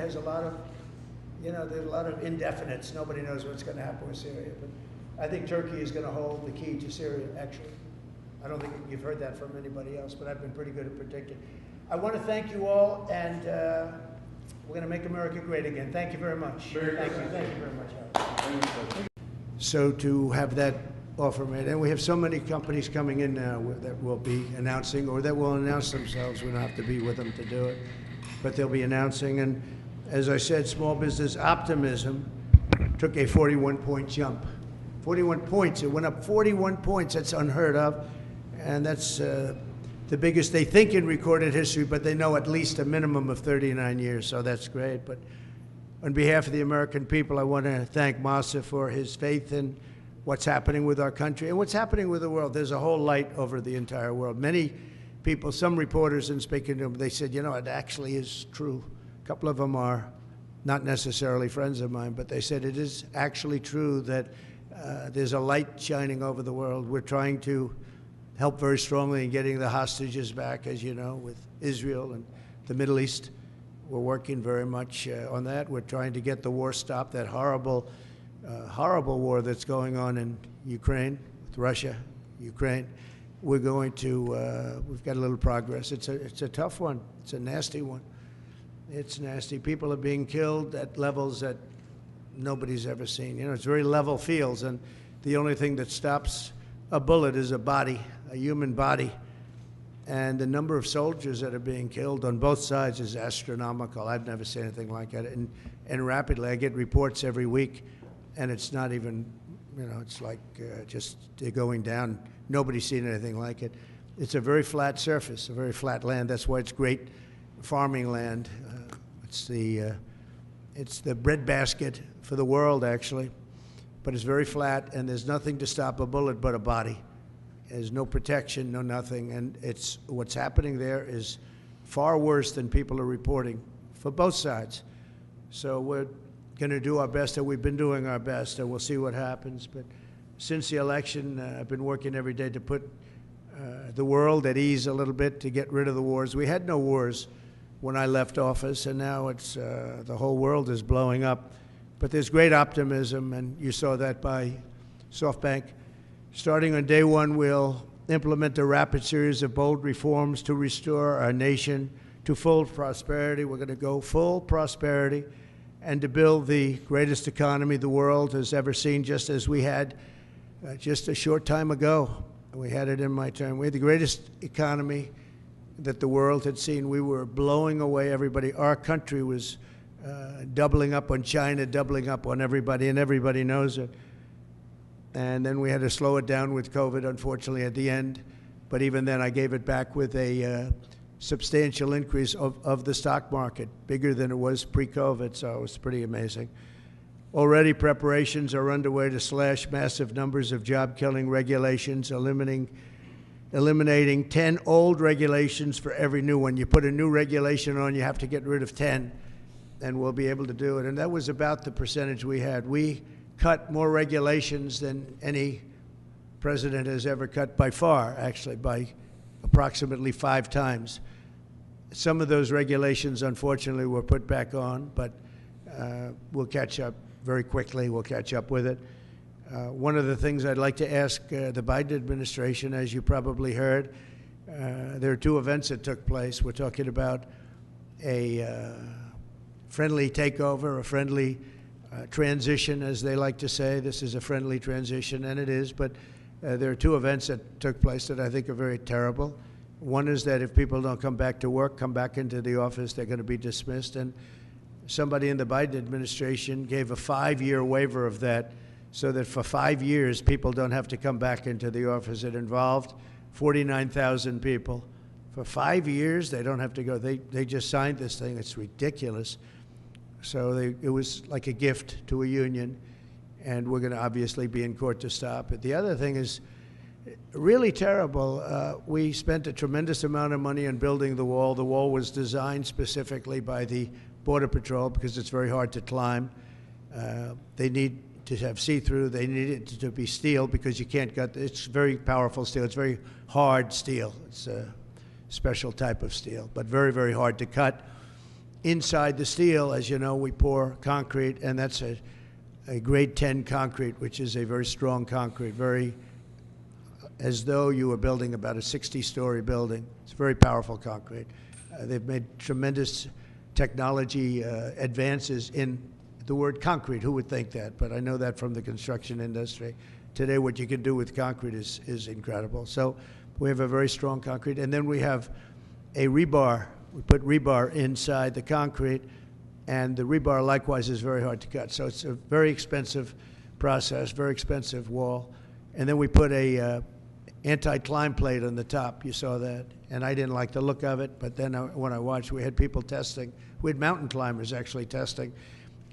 there's a lot of, there's a lot of indefinites. Nobody knows what's going to happen with Syria. But I think Turkey is going to hold the key to Syria, actually. I don't think you've heard that from anybody else, but I've been pretty good at predicting. I want to thank you all, and we're going to make America great again. Thank you very much. Thank you very much. So to have that offer made, and we have so many companies coming in now that will be announcing, or that will announce themselves. We don't have to be with them to do it, but they'll be announcing. And as I said, small business optimism took a 41-point jump. 41 points. It went up 41 points. That's unheard of. And that's the biggest they think in recorded history, but they know at least a minimum of 39 years, so that's great. But on behalf of the American people, I want to thank Masa for his faith in what's happening with our country and what's happening with the world. There's a whole light over the entire world. Many people, some reporters, in speaking to them, they said, it actually is true. A couple of them are not necessarily friends of mine, but they said it is actually true that there's a light shining over the world. We're trying to help very strongly in getting the hostages back, as you know, with Israel and the Middle East. We're working very much on that. We're trying to get the war stopped, that horrible, horrible war that's going on in Ukraine, with Russia, Ukraine. We're going to, we've got a little progress. It's a tough one. It's a nasty one. It's nasty. People are being killed at levels that nobody's ever seen. It's very level fields, and the only thing that stops a bullet is a body, a human body. And the number of soldiers that are being killed on both sides is astronomical. I've never seen anything like that. And rapidly, I get reports every week, and it's not even, it's like just they're going down. Nobody's seen anything like it. It's a very flat surface, a very flat land. That's why it's great farming land. It's the breadbasket for the world, actually. But it's very flat, and there's nothing to stop a bullet but a body. There's no protection, no nothing, and what's happening there is far worse than people are reporting for both sides. So we're going to do our best, and we've been doing our best, and we'll see what happens. But since the election, I've been working every day to put the world at ease a little bit, to get rid of the wars. We had no wars when I left office, and now it's the whole world is blowing up. But there's great optimism, and you saw that by SoftBank. Starting on day one, we'll implement a rapid series of bold reforms to restore our nation to full prosperity. We're going to go full prosperity and to build the greatest economy the world has ever seen, just as we had just a short time ago. We had it in my term. We had the greatest economy that the world had seen. We were blowing away everybody. Our country was doubling up on China, doubling up on everybody, and everybody knows it. And then we had to slow it down with COVID, unfortunately, at the end. But even then, I gave it back with a substantial increase of the stock market, bigger than it was pre-COVID, so it was pretty amazing. Already preparations are underway to slash massive numbers of job-killing regulations, eliminating 10 old regulations for every new one. You put a new regulation on, you have to get rid of 10, and we'll be able to do it. And that was about the percentage we had. We cut more regulations than any president has ever cut, by far, actually, by approximately 5 times. Some of those regulations, unfortunately, were put back on, but we'll catch up very quickly. We'll catch up with it. One of the things I'd like to ask the Biden administration, as you probably heard, there are 2 events that took place. We're talking about a friendly takeover, a friendly transition, as they like to say. This is a friendly transition, and it is, but there are 2 events that took place that I think are very terrible. One is that if people don't come back to work, come back into the office, they're going to be dismissed. And somebody in the Biden administration gave a 5-year waiver of that, so that for 5 years, people don't have to come back into the office. It involved 49,000 people. For 5 years, they don't have to go. They just signed this thing. It's ridiculous. So it was like a gift to a union, and we're going to obviously be in court to stop it. The other thing is really terrible. We spent a tremendous amount of money on building the wall. The wall was designed specifically by the Border Patrol because it's very hard to climb. They need to have see-through. They need it to be steel because you can't cut. It's very powerful steel. It's very hard steel. It's a special type of steel, but very, very hard to cut. inside the steel, as you know, we pour concrete, and that's a grade 10 concrete, which is a very strong concrete, very as though you were building about a 60-story building. It's very powerful concrete. They've made tremendous technology advances in the word concrete. Who would think that? But I know that from the construction industry. Today, what you can do with concrete is incredible. So we have a very strong concrete. And then we have a rebar. We put rebar inside the concrete, and the rebar likewise is very hard to cut. So it's a very expensive process, very expensive wall. And then we put a anti-climb plate on the top. You saw that. And I didn't like the look of it, but then when I watched, we had people testing. We had mountain climbers actually testing,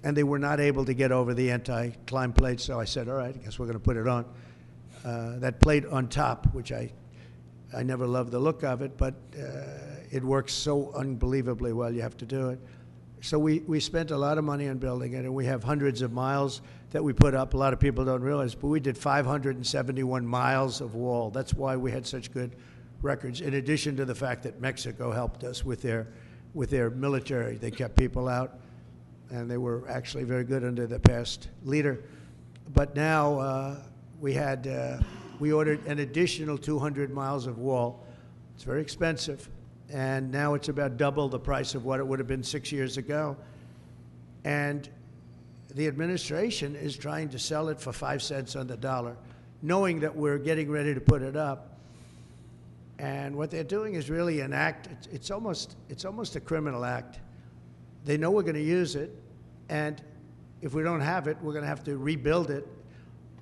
and they were not able to get over the anti-climb plate, so I said, all right, I guess we're going to put it on. That plate on top, which I never loved the look of it, but it works so unbelievably well, you have to do it. So we spent a lot of money on building it, and we have hundreds of miles that we put up. A lot of people don't realize, but we did 571 miles of wall. That's why we had such good records, in addition to the fact that Mexico helped us with their military. They kept people out, and they were actually very good under the past leader. But now we ordered an additional 200 miles of wall. It's very expensive, and now it's about double the price of what it would have been 6 years ago. And the administration is trying to sell it for 5 cents on the dollar, knowing that we're getting ready to put it up. And what they're doing is really an act. It's almost a criminal act. They know we're going to use it, and if we don't have it, we're going to have to rebuild it,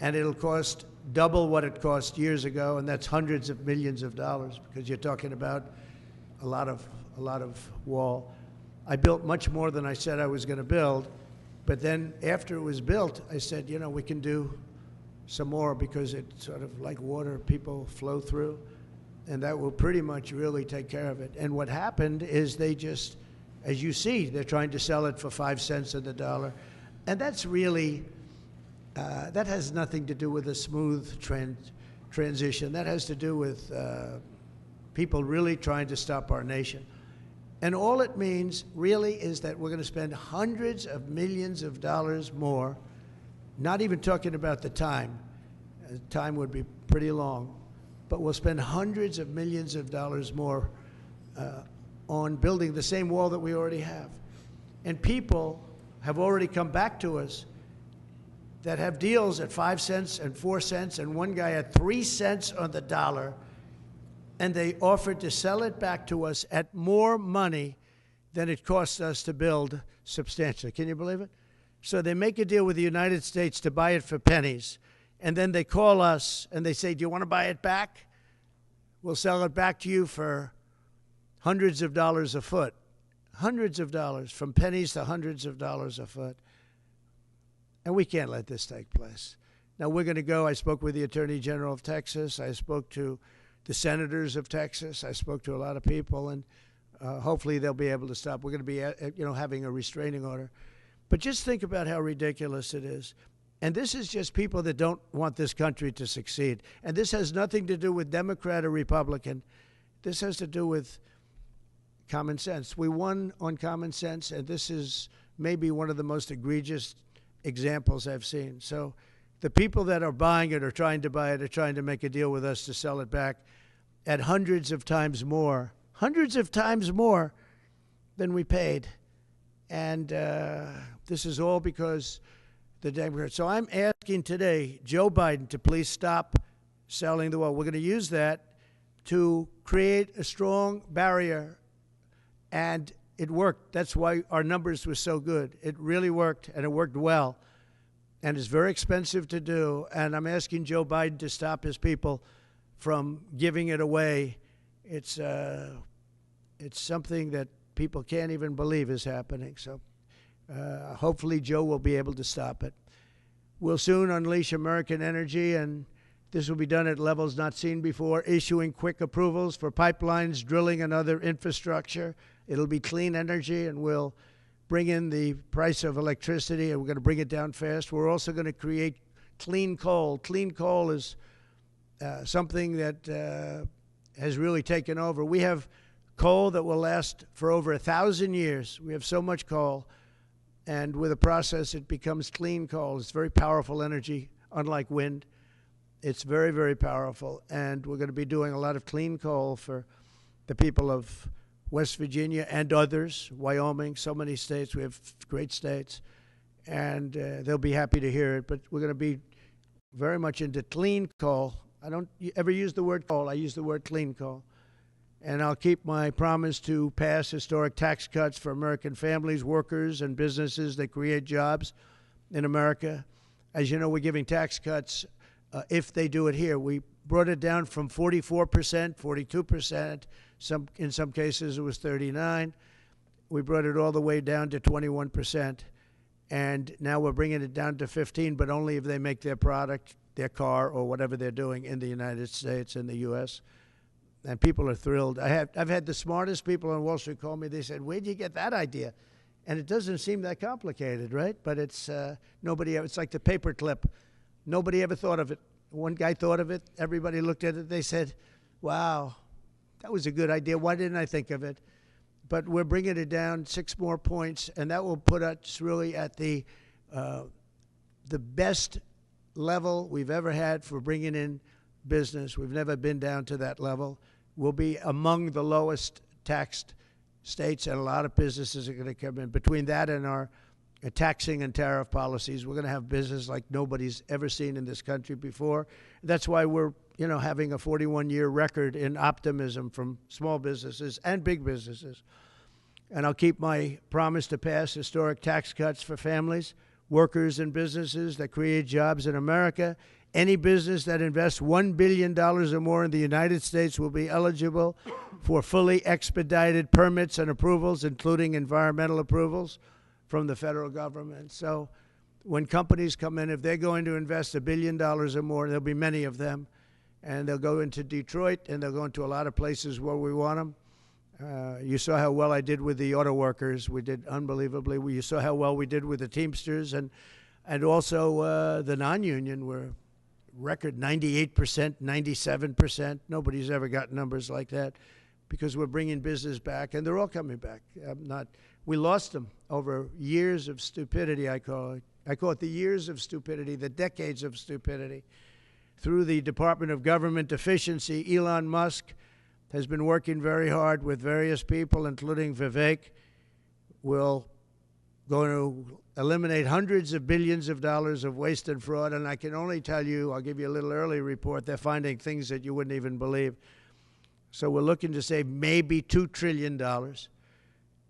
and it'll cost double what it cost years ago, and that's hundreds of millions of dollars, because you're talking about a lot of wall. I built much more than I said I was going to build, but then after it was built, I said, you know, we can do some more, because it's sort of like water, people flow through. And that will pretty much really take care of it. And what happened is they just, as you see, they're trying to sell it for 5 cents on the dollar. And that's really, that has nothing to do with a smooth transition. That has to do with people really trying to stop our nation. And all it means really is that we're going to spend hundreds of millions of dollars more, not even talking about the time. Time would be pretty long. But we'll spend hundreds of millions of dollars more on building the same wall that we already have. And people have already come back to us that have deals at 5 cents and 4 cents, and one guy at 3 cents on the dollar, and they offered to sell it back to us at more money than it cost us to build substantially. Can you believe it? So they make a deal with the United States to buy it for pennies. And then they call us and they say, do you want to buy it back? We'll sell it back to you for hundreds of dollars a foot. Hundreds of dollars, from pennies to hundreds of dollars a foot. And we can't let this take place. Now we're going to go. I spoke with the Attorney General of Texas. I spoke to the senators of Texas. I spoke to a lot of people, and hopefully they'll be able to stop. We're going to be, having a restraining order. But just think about how ridiculous it is. And this is just people that don't want this country to succeed. And this has nothing to do with Democrat or Republican. This has to do with common sense. We won on common sense, and this is maybe one of the most egregious examples I've seen. So the people that are buying it or trying to buy it are trying to make a deal with us to sell it back at hundreds of times more than we paid. And this is all because the Democrats. So I'm asking today Joe Biden to please stop selling the wall. We're going to use that to create a strong barrier, and it worked. That's why our numbers were so good. It really worked, and it worked well, and it's very expensive to do, and I'm asking Joe Biden to stop his people from giving it away. It's something that people can't even believe is happening. So hopefully Joe will be able to stop it. We'll soon unleash American energy, and this will be done at levels not seen before, issuing quick approvals for pipelines, drilling, and other infrastructure. It'll be clean energy, and we'll bring in the price of electricity, and we're going to bring it down fast. We're also going to create clean coal. Clean coal is something that has really taken over. We have coal that will last for over 1,000 years. We have so much coal, and with a process, it becomes clean coal. It's very powerful energy, unlike wind. It's very, very powerful, and we're going to be doing a lot of clean coal for the people of West Virginia and others, Wyoming, so many states. We have great states, and they'll be happy to hear it. But we're going to be very much into clean coal. I don't ever use the word coal. I use the word clean coal. And I'll keep my promise to pass historic tax cuts for American families, workers, and businesses that create jobs in America. As you know, we're giving tax cuts if they do it here. We brought it down from 44%, 42%. In some cases, it was 39%. We brought it all the way down to 21%. And now we're bringing it down to 15%, but only if they make their product, their car, or whatever they're doing in the United States, in the U.S., and people are thrilled. I've had the smartest people on Wall Street call me. They said, "Where'd you get that idea?" And it doesn't seem that complicated, right? But it's it's like the paperclip. Nobody ever thought of it. One guy thought of it. Everybody looked at it. They said, "Wow, that was a good idea. Why didn't I think of it?" But we're bringing it down 6 more points, and that will put us really at the best level we've ever had for bringing in business. We've never been down to that level. We'll be among the lowest taxed states, and a lot of businesses are going to come in. Between that and our taxing and tariff policies, we're going to have business like nobody's ever seen in this country before. That's why we're, having a 41-year record in optimism from small businesses and big businesses. And I'll keep my promise to pass historic tax cuts for families, workers, and businesses that create jobs in America. Any business that invests $1 billion or more in the United States will be eligible for fully expedited permits and approvals, including environmental approvals from the federal government. So when companies come in, if they're going to invest $1 billion or more, there'll be many of them, and they'll go into Detroit, and they'll go into a lot of places where we want them. You saw how well I did with the auto workers. We did unbelievably. You saw how well we did with the Teamsters, and also the non-union were record 98%, 97%. Nobody's ever got numbers like that because we're bringing business back, and they're all coming back. We lost them over years of stupidity, I call it. I call it the years of stupidity, the decades of stupidity. Through the Department of Government Efficiency, Elon Musk has been working very hard with various people, including Vivek. We're going to eliminate hundreds of billions of dollars of waste and fraud, and I can only tell you, I'll give you a little early report, they're finding things that you wouldn't even believe. So we're looking to save maybe $2 trillion,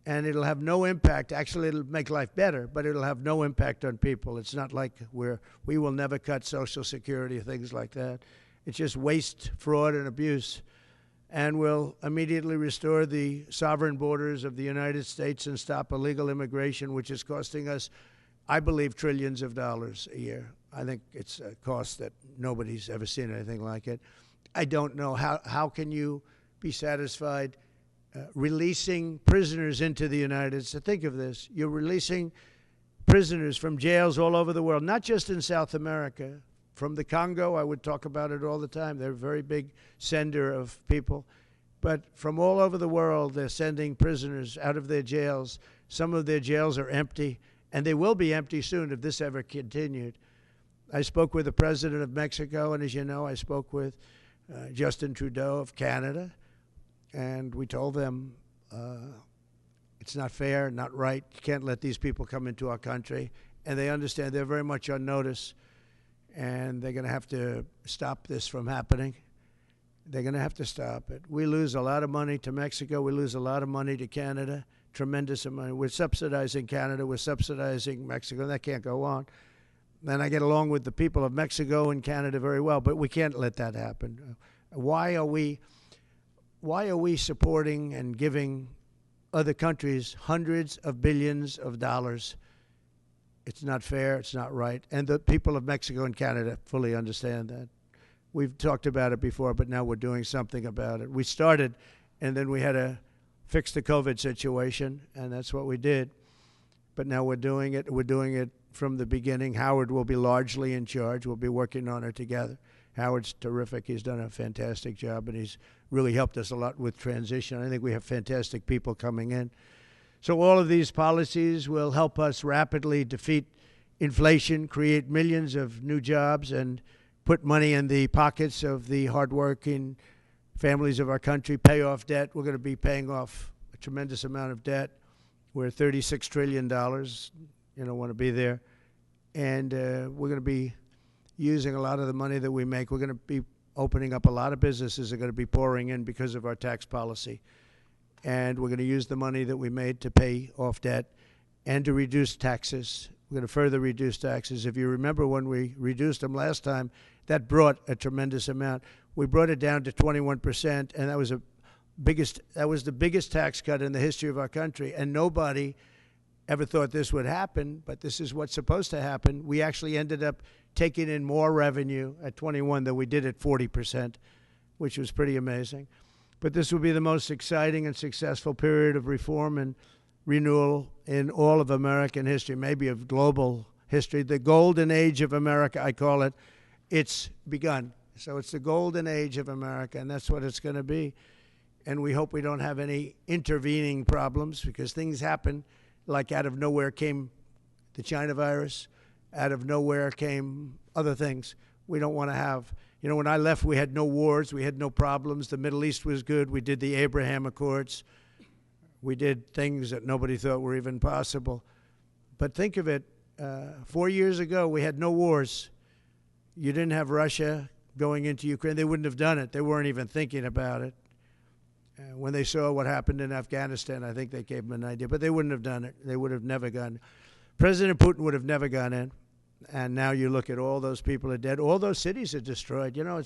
and it'll have no impact. Actually, it'll make life better, but it'll have no impact on people. It's not like we will never cut Social Security, things like that. It's just waste, fraud, and abuse. And we'll immediately restore the sovereign borders of the United States and stop illegal immigration, which is costing us, I believe, trillions of dollars a year. I think it's a cost that nobody's ever seen anything like it. I don't know how can you be satisfied releasing prisoners into the United States. Think of this. You're releasing prisoners from jails all over the world, not just in South America. From the Congo, I would talk about it all the time. They're a very big sender of people. But from all over the world, they're sending prisoners out of their jails. Some of their jails are empty, and they will be empty soon if this ever continued. I spoke with the president of Mexico, and as you know, I spoke with Justin Trudeau of Canada, and we told them it's not fair, not right. You can't let these people come into our country. And they understand. They're very much on notice. And they're going to have to stop this from happening. They're going to have to stop it. We lose a lot of money to Mexico. We lose a lot of money to Canada, tremendous amount. We're subsidizing Canada. We're subsidizing Mexico. That can't go on. And I get along with the people of Mexico and Canada very well, but we can't let that happen. Why are we supporting and giving other countries hundreds of billions of dollars? It's not fair. It's not right. And the people of Mexico and Canada fully understand that. We've talked about it before, but now we're doing something about it. We started, and then we had to fix the COVID situation, and that's what we did. But now we're doing it. We're doing it from the beginning. Howard will be largely in charge. We'll be working on it together. Howard's terrific. He's done a fantastic job, and he's really helped us a lot with transition. I think we have fantastic people coming in. So all of these policies will help us rapidly defeat inflation, create millions of new jobs, and put money in the pockets of the hardworking families of our country, pay off debt. We're going to be paying off a tremendous amount of debt. We're $36 trillion. You don't want to be there. And we're going to be using a lot of the money that we make. We're going to be opening up a lot of businesses that are going to be pouring in because of our tax policy. And we're going to use the money that we made to pay off debt and to reduce taxes. We're going to further reduce taxes. If you remember when we reduced them last time, that brought a tremendous amount. We brought it down to 21%, and that was the biggest tax cut in the history of our country. And nobody ever thought this would happen, but this is what's supposed to happen. We actually ended up taking in more revenue at 21 than we did at 40%, which was pretty amazing. But this will be the most exciting and successful period of reform and renewal in all of American history, maybe of global history. The golden age of America, I call it. It's begun. So it's the golden age of America, and that's what it's going to be. And we hope we don't have any intervening problems, because things happen. Like out of nowhere came the China virus. Out of nowhere came other things we don't want to have. You know, when I left, we had no wars. We had no problems. The Middle East was good. We did the Abraham Accords. We did things that nobody thought were even possible. But think of it, 4 years ago, we had no wars. You didn't have Russia going into Ukraine. They wouldn't have done it. They weren't even thinking about it. When they saw what happened in Afghanistan, I think they gave them an idea. But they wouldn't have done it. They would have never gone. President Putin would have never gone in. And now you look at all those people are dead. All those cities are destroyed. You know,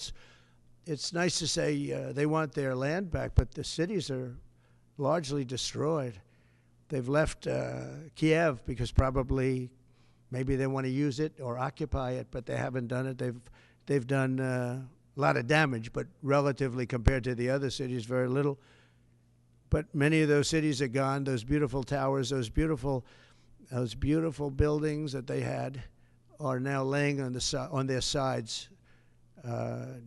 it's nice to say they want their land back, but the cities are largely destroyed. They've left Kiev because probably maybe they want to use it or occupy it, but they haven't done it. They've done a lot of damage, but relatively compared to the other cities, very little. But many of those cities are gone. Those beautiful towers, those beautiful buildings that they had are now laying on their sides,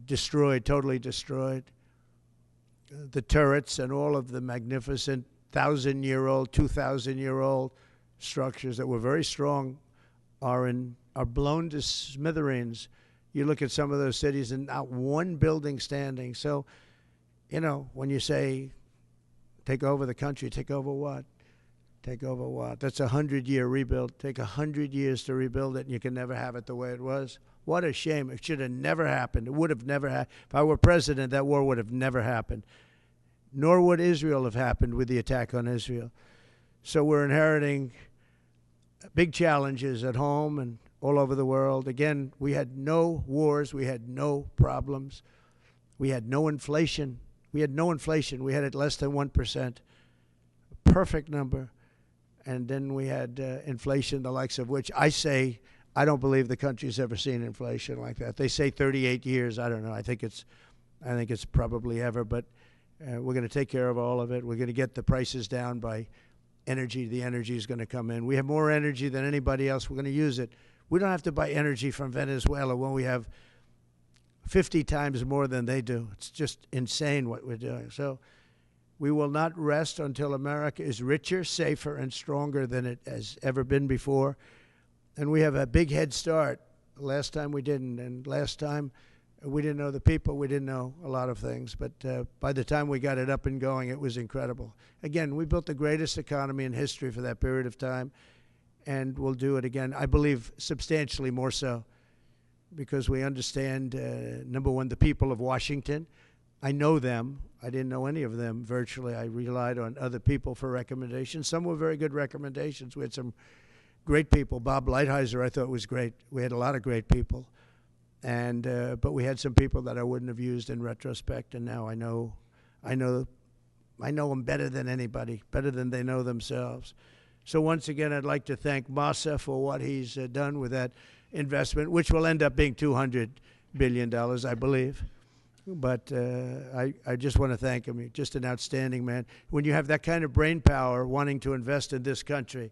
destroyed, totally destroyed. The turrets and all of the magnificent 1,000-year-old, 2,000-year-old structures that were very strong are blown to smithereens. You look at some of those cities and not one building standing. So, you know, when you say take over the country, take over what? Take over what? That's a 100-year rebuild. Take 100 years to rebuild it, and you can never have it the way it was. What a shame. It should have never happened. It would have never happened. If I were president, that war would have never happened. Nor would Israel have happened with the attack on Israel. So we're inheriting big challenges at home and all over the world. Again, we had no wars. We had no problems. We had no inflation. We had no inflation. We had it less than 1%. Perfect number. And then we had inflation, the likes of which I say I don't believe the country's ever seen inflation like that. They say 38 years. I don't know. I think it's probably ever. But we're going to take care of all of it. We're going to get the prices down by energy. The energy is going to come in. We have more energy than anybody else. We're going to use it. We don't have to buy energy from Venezuela when we have 50 times more than they do. It's just insane what we're doing. So we will not rest until America is richer, safer, and stronger than it has ever been before. And we have a big head start. Last time we didn't. And last time we didn't know the people. We didn't know a lot of things. But by the time we got it up and going, it was incredible. Again, we built the greatest economy in history for that period of time. And we'll do it again, I believe, substantially more so. Because we understand, number one, the people of Washington. I know them. I didn't know any of them virtually. I relied on other people for recommendations. Some were very good recommendations. We had some great people. Bob Lighthizer, I thought, was great. We had a lot of great people. And but we had some people that I wouldn't have used in retrospect, and now I know them better than anybody, better than they know themselves. So once again, I'd like to thank Massa for what he's done with that investment, which will end up being $200 billion, I believe. But I just want to thank him. He's just an outstanding man. When you have that kind of brain power wanting to invest in this country,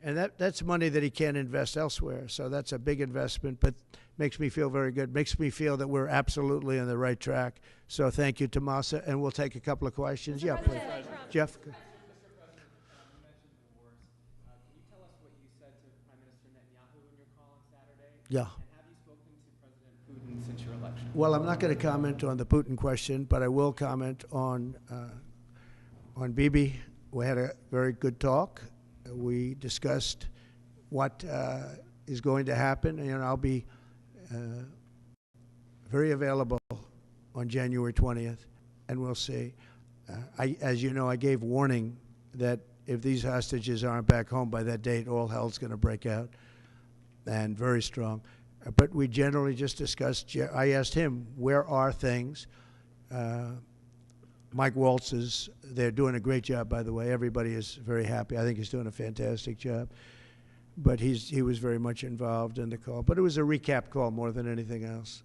and that's money that he can't invest elsewhere, so that's a big investment. But makes me feel very good. Makes me feel that we're absolutely on the right track. So thank you, Tomasa, and we'll take a couple of questions. Yeah, please. Jeff? You mentioned divorce. Can you tell us what you said to Prime Minister Netanyahu in your call on Saturday? Yeah. And have you spoken to President Putin since your election? Well, I'm not going to comment on the Putin question, but I will comment on Bibi. We had a very good talk. We discussed what is going to happen, and I'll be very available on January 20th, and we'll see. As you know, I gave warning that if these hostages aren't back home by that date, all hell's going to break out, and very strong. But we generally just discussed, I asked him, where are things? Mike Waltz they're doing a great job, by the way. Everybody is very happy. I think he's doing a fantastic job. But he was very much involved in the call. But it was a recap call more than anything else.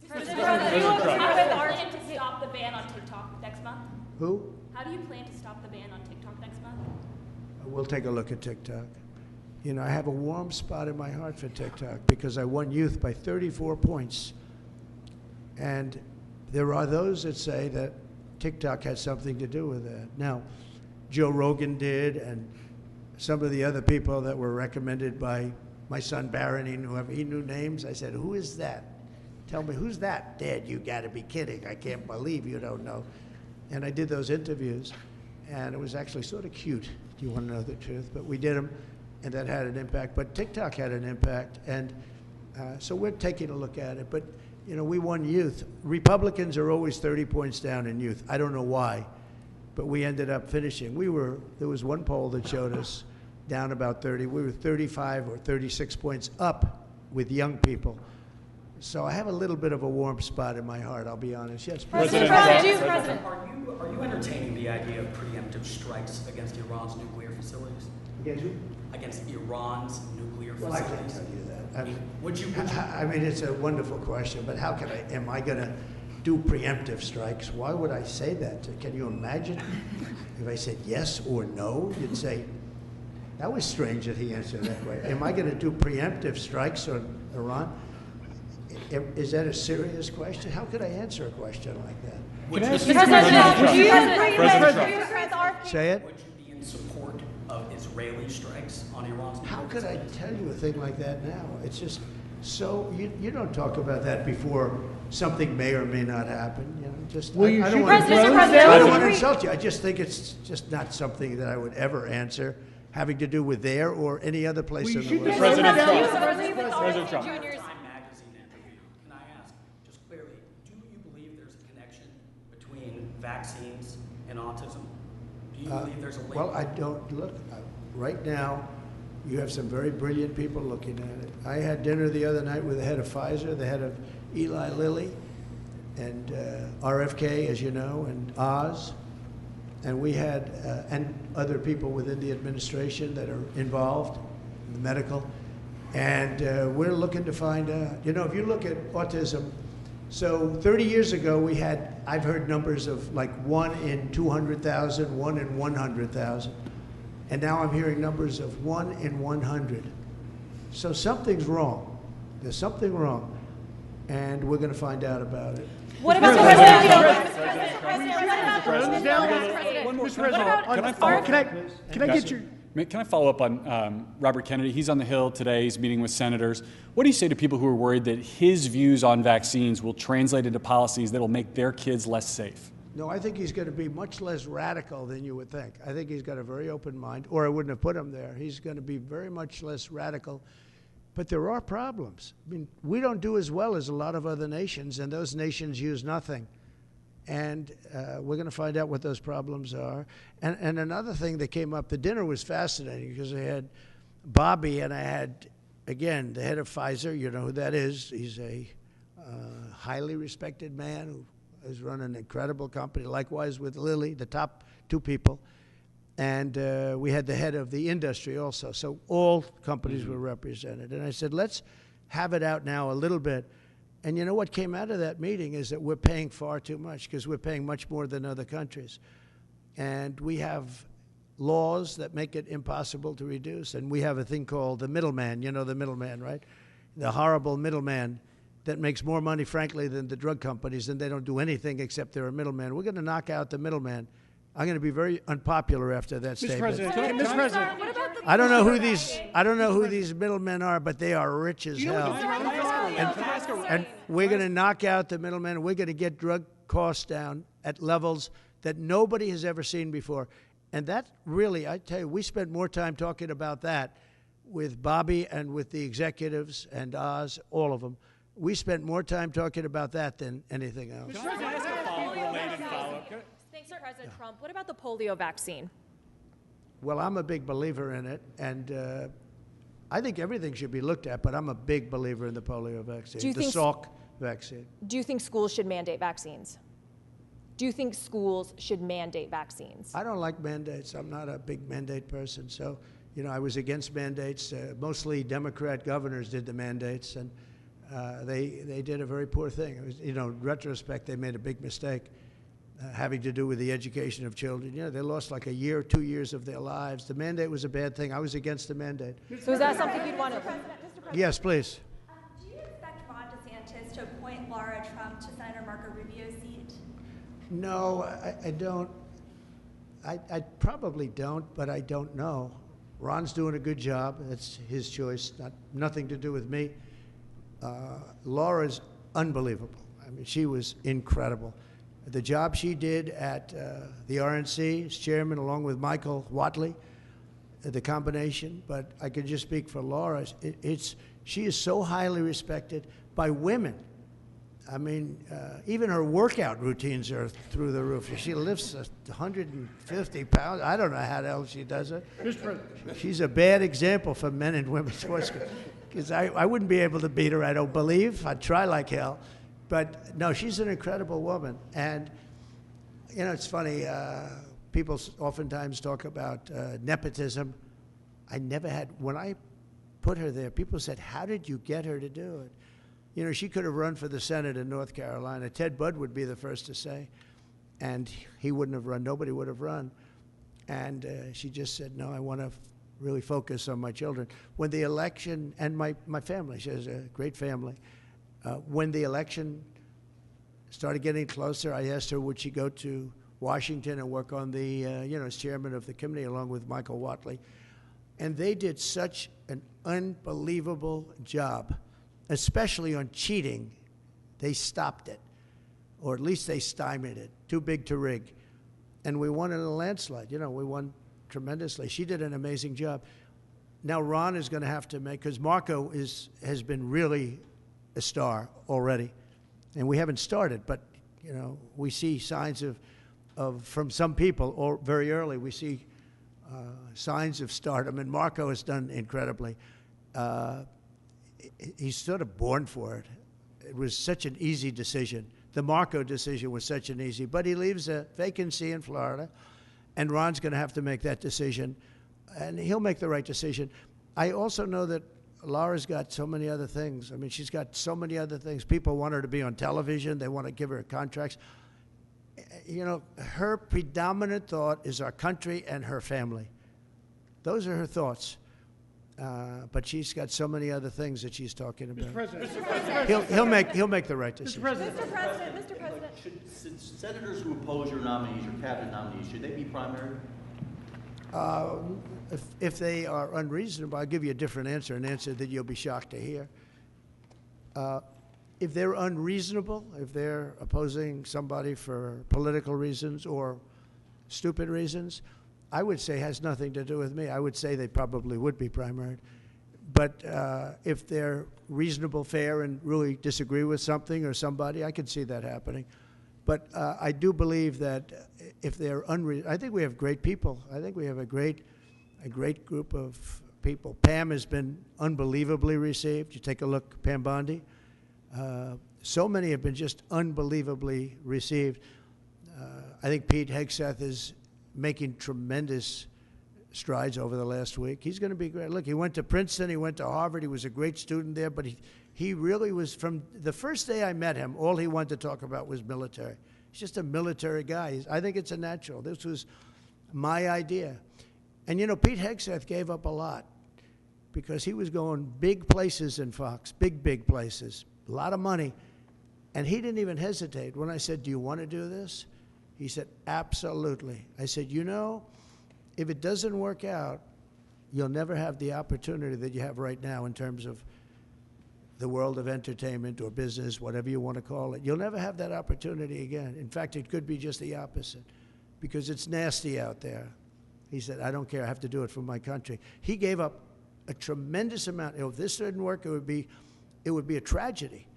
President Trump, do you plan to stop the ban on TikTok next month? Who? How do you plan to stop the ban on TikTok next month? We'll take a look at TikTok. You know, I have a warm spot in my heart for TikTok because I won youth by 34 points. And there are those that say that TikTok had something to do with that. Now, Joe Rogan did, and some of the other people that were recommended by my son Barron, he knew names. I said, who is that? Tell me, who's that? Dad, you gotta be kidding. I can't believe you don't know. And I did those interviews, and it was actually sort of cute. Do you want to know the truth? But we did them, and that had an impact. But TikTok had an impact, and so we're taking a look at it. But you know, we won youth. Republicans are always 30 points down in youth. I don't know why, but we ended up finishing. There was one poll that showed us down about 30. We were 35 or 36 points up with young people. So I have a little bit of a warm spot in my heart, I'll be honest. Yes, President, are you entertaining the idea of preemptive strikes against Iran's nuclear facilities? Against who? Against Iran's nuclear Well, I facilities? can't tell you that. I Would you? mean, it's a wonderful question, but how am I going to do preemptive strikes? Why would I say that? Can you imagine if I said yes or no? You'd say, that was strange that he answered that way. Am I going to do preemptive strikes on Iran? Is that a serious question? How could I answer a question like that? Say it. Would you be in support of Israeli strikes on Iran's nuclear How could I facilities? tell you a thing like that now? It's just so, you don't talk about that before something may or may not happen. You know, just I don't want to insult you. I just think it's just not something that I would ever answer having to do with there or any other place in the world. President Trump. President Trump. Time magazine interview. Can I ask, just clearly, do you believe there's a connection between vaccines and autism? Do you believe there's a link? Well, I don't look. Right now, you have some very brilliant people looking at it. I had dinner the other night with the head of Pfizer, the head of Eli Lilly, and RFK, as you know, and Oz. And we had, and other people within the administration that are involved in the medical. And we're looking to find out, you know, if you look at autism, so 30 years ago I've heard numbers of like 1 in 200,000, 1 in 100,000. And now I'm hearing numbers of 1 in 100. So something's wrong. There's something wrong. And we're going to find out about it. What about the Can I follow up on Robert Kennedy? He's on the Hill today. He's meeting with senators. What do you say to people who are worried that his views on vaccines will translate into policies that will make their kids less safe? No, I think he's going to be much less radical than you would think. I think he's got a very open mind, or I wouldn't have put him there. He's going to be very much less radical. But there are problems. I mean, we don't do as well as a lot of other nations, and those nations use nothing. And we're going to find out what those problems are. And another thing that came up, the dinner was fascinating because I had Bobby and I had, again, the head of Pfizer. You know who that is. He's a highly respected man who has run an incredible company. Likewise with Lilly, the top two people. And we had the head of the industry also. So all companies were represented. And I said, let's have it out now a little bit. And you know what came out of that meeting is that we're paying far too much because we're paying much more than other countries. And we have laws that make it impossible to reduce. And we have a thing called the middleman. You know the middleman, right? The horrible middleman that makes more money, frankly, than the drug companies, and they don't do anything except they're a middleman. We're going to knock out the middleman. I'm going to be very unpopular after that Mr. statement. President, Mr. President, What about the I don't know who these middlemen are, but they are rich as hell. And we're going to knock out the middlemen. We're going to get drug costs down at levels that nobody has ever seen before. And that really, I tell you, we spent more time talking about that with Bobby and with the executives and Oz, all of them. We spent more time talking about that than anything else. Thanks, President Trump. What about the polio vaccine? Well, I'm a big believer in it, and I think everything should be looked at, but I'm a big believer in the polio vaccine, the Salk vaccine. Do you think schools should mandate vaccines? Do you think schools should mandate vaccines? I don't like mandates. I'm not a big mandate person, so, you know, I was against mandates. Mostly Democrat governors did the mandates, and they did a very poor thing. It was, you know, in retrospect, they made a big mistake. Having to do with the education of children. You know, they lost like a year or 2 years of their lives. The mandate was a bad thing. I was against the mandate. So is that something you'd want to? Yes, please. Do you expect Ron DeSantis to appoint Laura Trump to Senator Marco Rubio's seat? No, I don't. I probably don't, but I don't know. Ron's doing a good job. That's his choice, nothing to do with me. Laura's unbelievable. I mean, she was incredible. The job she did at the RNC as chairman, along with Michael Watley, the combination. But I can just speak for Laura. She is so highly respected by women. I mean, even her workout routines are through the roof. She lifts 150 pounds. I don't know how the hell she does it. She's a bad example for men and women's sports. Because I wouldn't be able to beat her, I don't believe. I'd try like hell. But no, she's an incredible woman. And, you know, it's funny, people oftentimes talk about nepotism. I never had, when I put her there, people said, how did you get her to do it? You know, she could have run for the Senate in North Carolina. Ted Budd would be the first to say. And he wouldn't have run. Nobody would have run. And she just said, no, I want to really focus on my children. When the election, and my family, she has a great family. When the election started getting closer, I asked her, would she go to Washington and work on the, you know, as chairman of the committee along with Michael Watley. And they did such an unbelievable job, especially on cheating. They stopped it, or at least they stymied it. Too big to rig. And we won in a landslide. You know, we won tremendously. She did an amazing job. Now Ron is going to have to make, because Marco has been really a star already, and we haven't started, but you know, we see signs of from some people, or very early, we see signs of stardom, and Marco has done incredibly. He's sort of born for it. It was such an easy decision. The Marco decision was such an easy, but he leaves a vacancy in Florida, and Ron's going to have to make that decision, and he'll make the right decision. I also know that Laura's got so many other things. I mean, she's got so many other things. People want her to be on television. They want to give her contracts. You know, her predominant thought is our country and her family. Those are her thoughts. But she's got so many other things that she's talking about. Mr. President. He'll make the right decision. Mr. President. Mr. President. Should senators who oppose your nominees, your cabinet nominees, should they be primary? If they are unreasonable, I'll give you a different answer, an answer that you'll be shocked to hear. If they're unreasonable, if they're opposing somebody for political reasons or stupid reasons, I would say has nothing to do with me. I would say they probably would be primaried. But if they're reasonable, fair, and really disagree with something or somebody, I could see that happening. But I do believe that if they're I think we have great people. I think we have a great group of people. Pam has been unbelievably received. You take a look, Pam Bondi. So many have been just unbelievably received. I think Pete Hegseth is making tremendous strides over the last week. He's going to be great. Look, he went to Princeton, he went to Harvard, he was a great student there, but he really was, from the first day I met him, all he wanted to talk about was military. He's just a military guy. I think it's a natural. This was my idea. And you know, Pete Hegseth gave up a lot because he was going big places in Fox, big places. a lot of money. And he didn't even hesitate. When I said, do you want to do this? He said, absolutely. I said, you know, if it doesn't work out, you'll never have the opportunity that you have right now in terms of the world of entertainment or business, whatever you want to call it. You'll never have that opportunity again. In fact, it could be just the opposite, because it's nasty out there. He said, I don't care, I have to do it for my country. He gave up a tremendous amount. If this didn't work, it would be a tragedy.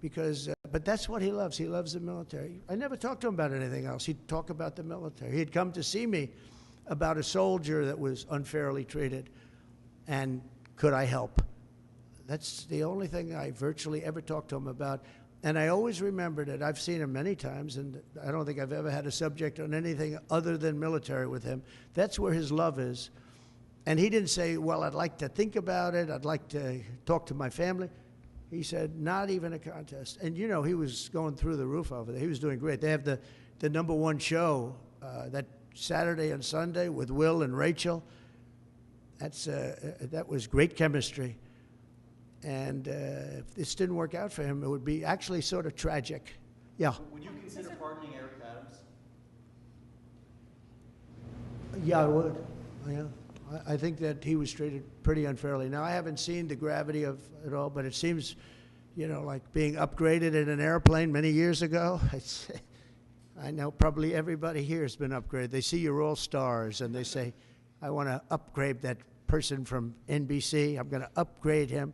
Because, but that's what he loves. He loves the military. I never talked to him about anything else. He'd talk about the military. He'd come to see me about a soldier that was unfairly treated, and could I help? That's the only thing I virtually ever talked to him about. And I always remembered it. I've seen him many times, and I don't think I've ever had a subject on anything other than military with him. That's where his love is. And he didn't say, well, I'd like to think about it. I'd like to talk to my family. He said, not even a contest. And, you know, he was going through the roof over there. He was doing great. They have the #1 show that Saturday and Sunday with Will and Rachel. That was great chemistry. And if this didn't work out for him, it would be actually sort of tragic. Yeah. Would you consider pardoning Eric Adams? Yeah, I would. Yeah. I think that he was treated pretty unfairly. Now, I haven't seen the gravity of it all, but it seems, you know, like being upgraded in an airplane many years ago. I know probably everybody here has been upgraded. They see you're all stars, and they say, I want to upgrade that person from NBC. I'm going to upgrade him.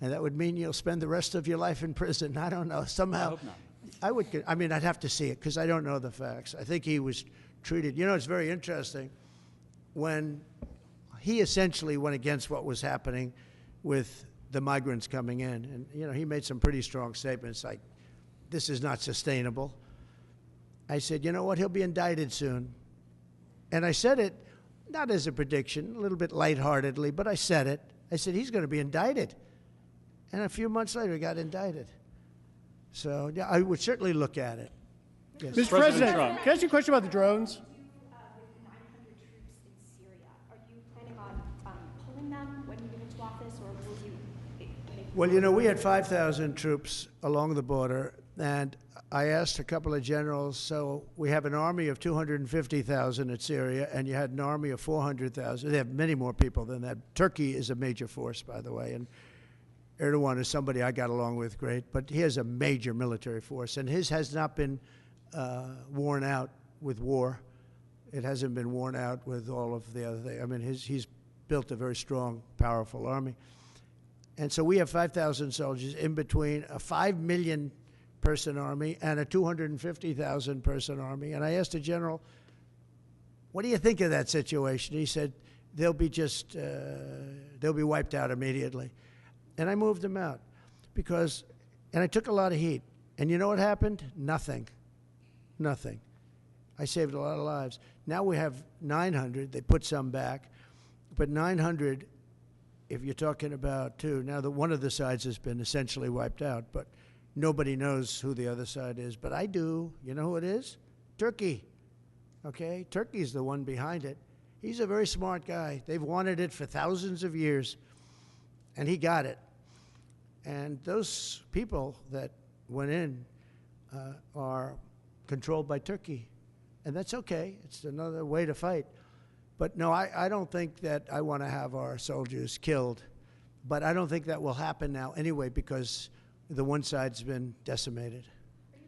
And that would mean you'll spend the rest of your life in prison. I don't know. Somehow, I hope not. I mean, I'd have to see it because I don't know the facts. I think he was treated. You know, it's very interesting. When he essentially went against what was happening with the migrants coming in, and, you know, he made some pretty strong statements like, this is not sustainable. I said, you know what? He'll be indicted soon. And I said it not as a prediction, a little bit lightheartedly, but I said it. I said, he's going to be indicted. And a few months later, he got indicted. So, yeah, I would certainly look at it. Yes. Mr. President, can I ask you a question about the drones? With 900 troops in Syria, are you planning on pulling them when you get into office, or will you make? Well, you know, we had 5,000 troops along the border, and I asked a couple of generals, so we have an army of 250,000 in Syria, and you had an army of 400,000. They have many more people than that. Turkey is a major force, by the way, and Erdogan is somebody I got along with great, but he has a major military force, and his has not been worn out with war. It hasn't been worn out with all of the other things. I mean, he's built a very strong, powerful army. And so we have 5,000 soldiers in between a 5 million person army and a 250,000 person army. And I asked the general, what do you think of that situation? He said, they'll be wiped out immediately. And I moved them out and I took a lot of heat. And you know what happened? Nothing. Nothing. I saved a lot of lives. Now we have 900. They put some back. But 900, if you're talking about two, now one of the sides has been essentially wiped out, but nobody knows who the other side is. But I do. You know who it is? Turkey. Okay? Turkey's the one behind it. He's a very smart guy. They've wanted it for thousands of years, and he got it. And those people that went in are controlled by Turkey. And that's okay. It's another way to fight. But no, I don't think that I want to have our soldiers killed. But I don't think that will happen now anyway, because the one side's been decimated.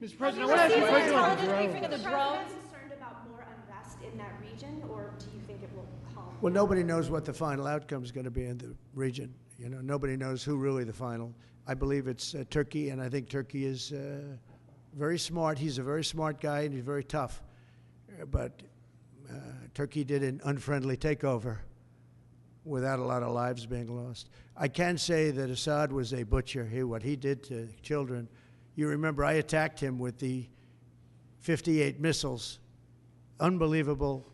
Mr. President, I want to ask you a question about the drones. Are you concerned about more unrest in that region, or do you think it will calm? Well, nobody knows what the final outcome is going to be in the region. You know, nobody knows who really the final. I believe it's Turkey, and I think Turkey is very smart. He's a very smart guy, and he's very tough. But Turkey did an unfriendly takeover without a lot of lives being lost. I can say that Assad was a butcher. What he did to children. You remember I attacked him with the 58 missiles, unbelievable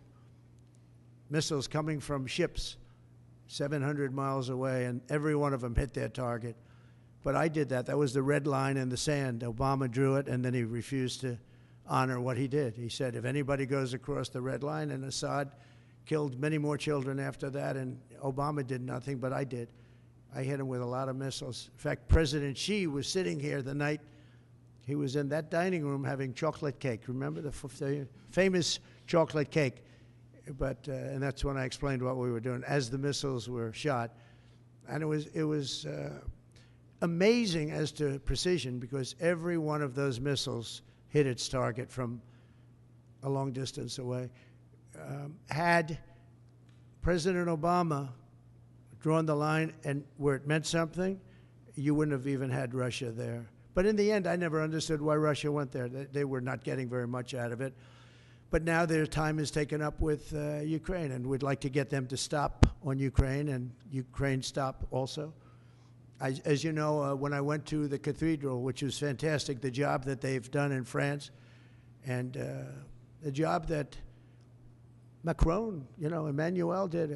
missiles coming from ships 700 miles away, and every one of them hit their target. But I did that. That was the red line in the sand. Obama drew it, and then he refused to honor what he did. He said, if anybody goes across the red line, and Assad killed many more children after that, and Obama did nothing, but I did. I hit him with a lot of missiles. In fact, President Xi was sitting here the night he was in that dining room having chocolate cake. Remember the famous chocolate cake? But and that's when I explained what we were doing as the missiles were shot. And it was amazing as to precision, because every one of those missiles hit its target from a long distance away. Had President Obama drawn the line and where it meant something, you wouldn't have even had Russia there. But in the end, I never understood why Russia went there. They were not getting very much out of it. But now their time is taken up with Ukraine, and we'd like to get them to stop on Ukraine, and Ukraine stop also. As you know, when I went to the cathedral, which was fantastic, the job that they've done in France, and the job that Macron, Emmanuel did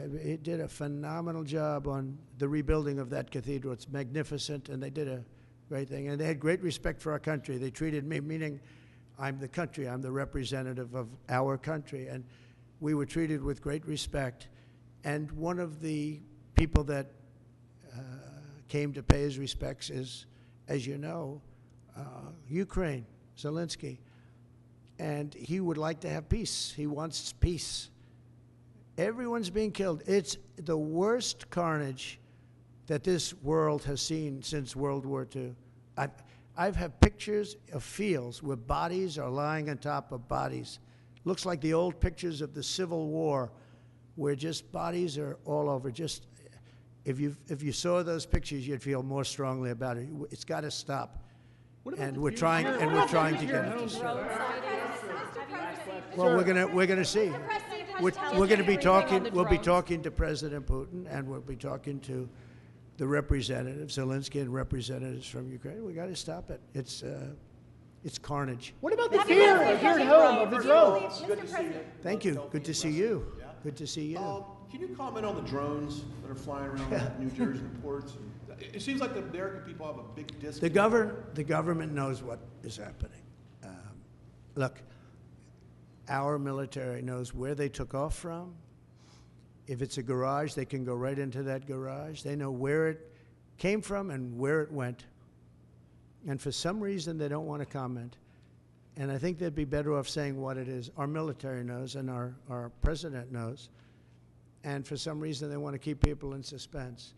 a phenomenal job on the rebuilding of that cathedral. It's magnificent, and they did a great thing. And they had great respect for our country. They treated me, meaning I'm the country, I'm the representative of our country, and we were treated with great respect. And one of the people that came to pay his respects is, as you know, Ukraine, Zelensky. And he would like to have peace. He wants peace. Everyone's being killed. It's the worst carnage that this world has seen since World War II. I've had pictures of fields where bodies are lying on top of bodies. Looks like the old pictures of the Civil War, where just bodies are all over. Just if you saw those pictures, you'd feel more strongly about it. It's got to stop. And we're trying to get it to stop. Well, we're gonna see. We're going to be talking. We'll be talking to President Putin, and we'll be talking to the representatives, Zelensky and representatives from Ukraine. We got to stop it. It's carnage. What about the fear here at home of the drones? Thank you. Good to see you. Good to see you. Can you comment on the drones that are flying around New Jersey ports? It seems like the American people have a big disconnect. The government knows what is happening. Look, our military knows where they took off from. If it's a garage, they can go right into that garage. They know where it came from and where it went. And for some reason, they don't want to comment. And I think they'd be better off saying what it is. Our military knows, and our president knows. And for some reason, they want to keep people in suspense.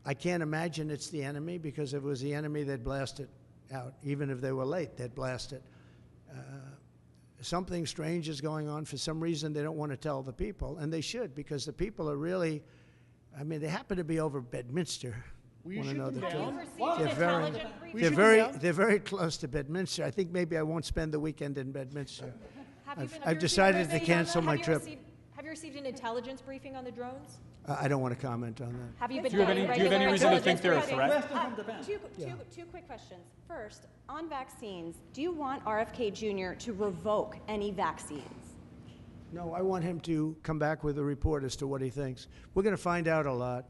I can't imagine it's the enemy, because if it was the enemy, they'd blast it out. Even if they were late, they'd blast it. Something strange is going on. For some reason, they don't want to tell the people, and they should, because the people are really, they happen to be over Bedminster. Will you shoot them down? They're very close to Bedminster. I think maybe I won't spend the weekend in Bedminster. I've decided to cancel my trip. Have you received an intelligence briefing on the drones? I don't want to comment on that. Have you been Do you have any reason to think they're a threat? Two quick questions. First, on vaccines, do you want RFK Jr. to revoke any vaccines? No, I want him to come back with a report as to what he thinks. We're going to find out a lot.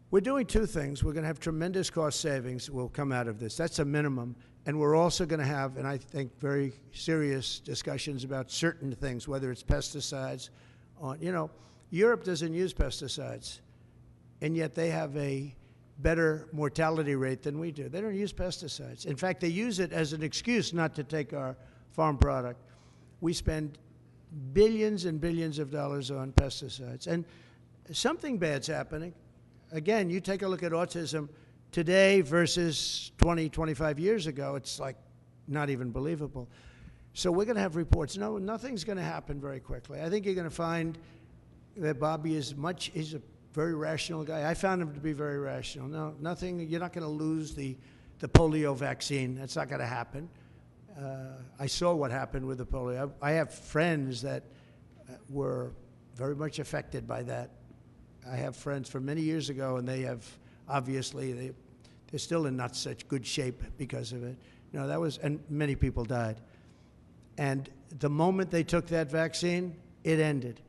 We're doing two things. We're going to have tremendous cost savings will come out of this. That's a minimum. And we're also going to have, and I think, very serious discussions about certain things, whether it's pesticides. Europe doesn't use pesticides, and yet they have a better mortality rate than we do. They don't use pesticides. In fact, they use it as an excuse not to take our farm product. We spend billions and billions of dollars on pesticides, and something bad's happening. Again, you take a look at autism today versus 20, 25 years ago. It's like not even believable. So we're going to have reports. No, nothing's going to happen very quickly. I think you're going to find that Bobby he's a very rational guy. I found him to be very rational. No, nothing, you're not going to lose the polio vaccine. That's not going to happen. I saw what happened with the polio. I have friends that were very much affected by that. I have friends from many years ago, and they have, obviously, they're still in not such good shape because of it. And many people died. And the moment they took that vaccine, it ended.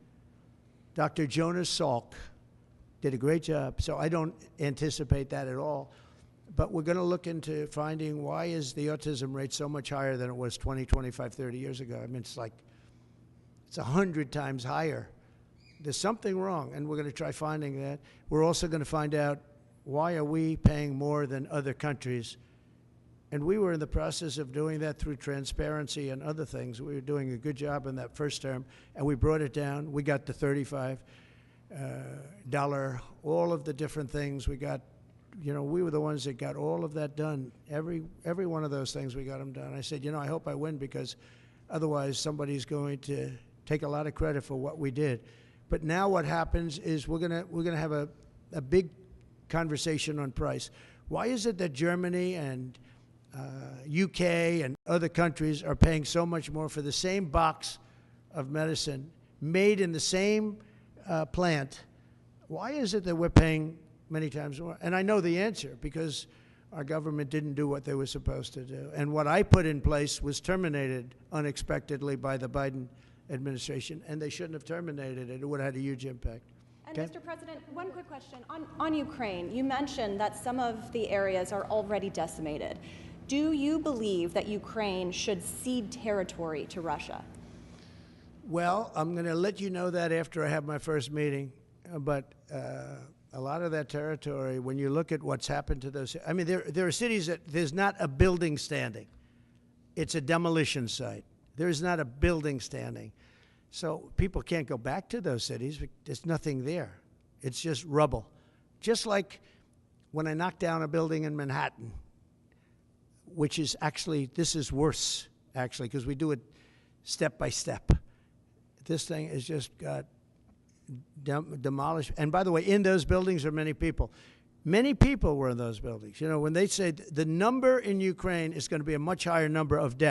Dr. Jonas Salk did a great job, so I don't anticipate that at all. But we're going to look into finding why is the autism rate so much higher than it was 20, 25, 30 years ago. It's 100 times higher. There's something wrong, and we're going to try finding that. We're also going to find out why are we paying more than other countries? And we were in the process of doing that through transparency and other things. We were doing a good job in that first term, and we brought it down. We got the $35, all of the different things. We got, you know, we were the ones that got all of that done. Every one of those things, we got them done. I said, you know, I hope I win, because otherwise somebody's going to take a lot of credit for what we did. But now what happens is we're gonna have a big conversation on price. Why is it that Germany and UK and other countries are paying so much more for the same box of medicine made in the same plant? Why is it that we're paying many times more? And I know the answer, because our government didn't do what they were supposed to do. And what I put in place was terminated unexpectedly by the Biden administration, and they shouldn't have terminated it. It would have had a huge impact. And Mr. President, one quick question. On Ukraine, you mentioned that some of the areas are already decimated. Do you believe that Ukraine should cede territory to Russia? Well, I'm going to let you know that after I have my first meeting. But a lot of that territory, when you look at what's happened to those, I mean, there are cities that there's not a building standing. It's a demolition site. There's not a building standing. So people can't go back to those cities. There's nothing there. It's just rubble. Just like when I knocked down a building in Manhattan, which is actually, this is worse, actually, because we do it step by step. This thing has just got demolished. And by the way, in those buildings are many people. Many people were in those buildings. You know, when they say the number in Ukraine is going to be a much higher number of deaths,